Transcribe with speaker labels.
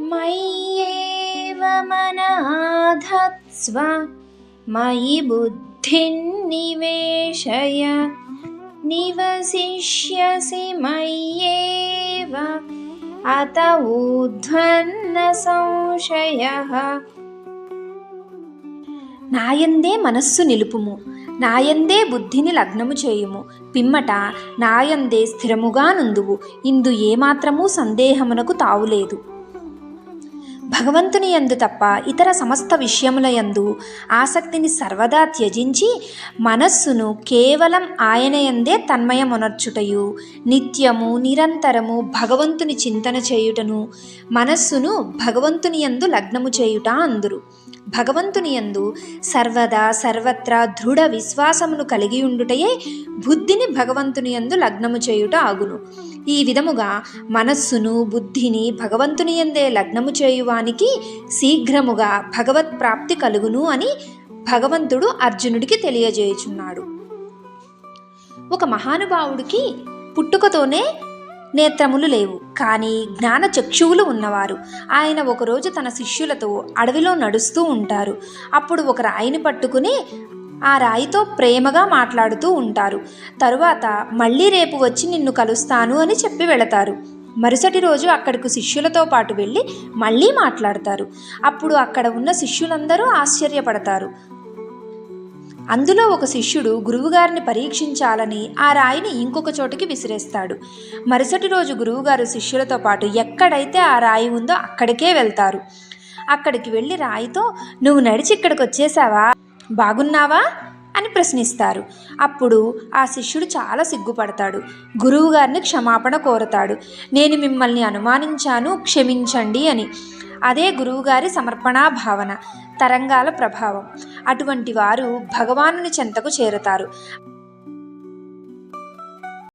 Speaker 1: मय्येव मनाधत्स्व मयि बुद्धिं निवेशय निवसिष्यसि मय्येव अत ऊर्ध्वन्न संशयः. నాయందే మనస్సు నిలుపుము, నాయందే బుద్ధిని లగ్నము చేయుము, పిమ్మట నాయందే స్థిరముగా నుందువు, ఇందు ఏమాత్రమూ సందేహమునకు తావులేదు. భగవంతుని యందు తప్ప ఇతర సమస్త విషయముల యందు ఆసక్తిని సర్వదా త్యజించి మనస్సును కేవలం ఆయన యందే తన్మయమునర్చుటయు, నిత్యము నిరంతరము భగవంతుని చింతన చేయుటను మనస్సును భగవంతుని యందు లగ్నము చేయుట అందురు. భగవంతుని యందు సర్వదా సర్వత్రా దృఢ విశ్వాసమును కలిగి ఉండుటయే బుద్ధిని భగవంతుని యందు లగ్నము చేయుట ఆగును. ఈ విధముగా మనస్సును బుద్ధిని భగవంతుని యందే లగ్నము చేయువానికి శీఘ్రముగా భగవత్ ప్రాప్తి కలుగును అని భగవంతుడు అర్జునుడికి తెలియజేయుచున్నాడు. ఒక మహానుభావుడికి పుట్టుకతోనే నేత్రములు లేవు, కానీ జ్ఞాన చక్షువులు ఉన్నవారు. ఆయన ఒకరోజు తన శిష్యులతో అడవిలో నడుస్తూ ఉంటారు. అప్పుడు ఒక రాయిని పట్టుకుని ఆ రాయితో ప్రేమగా మాట్లాడుతూ ఉంటారు. తరువాత మళ్ళీ రేపు వచ్చి నిన్ను కలుస్తాను అని చెప్పి వెళతారు. మరుసటి రోజు అక్కడికి శిష్యులతో పాటు వెళ్ళి మళ్ళీ మాట్లాడతారు. అప్పుడు అక్కడ ఉన్న శిష్యులందరూ ఆశ్చర్యపడతారు. అందులో ఒక శిష్యుడు గురువుగారిని పరీక్షించాలని ఆ రాయిని ఇంకొక చోటుకి విసిరేస్తాడు. మరుసటి రోజు గురువుగారు శిష్యులతో పాటు ఎక్కడైతే ఆ రాయి ఉందో అక్కడికే వెళ్తారు. అక్కడికి వెళ్ళి రాయితో, నువ్వు నడిచి ఇక్కడికి వచ్చేసావా, బాగున్నావా అని ప్రశ్నిస్తారు. అప్పుడు ఆ శిష్యుడు చాలా సిగ్గుపడతాడు. గురువుగారిని క్షమాపణ కోరతాడు. నేను మిమ్మల్ని అనుమానించాను, క్షమించండి అని. అదే గురువుగారి సమర్పణా భావన, తరంగాల ప్రభావం. అటువంటి వారు భగవానుని చెంతకు చేరతారు.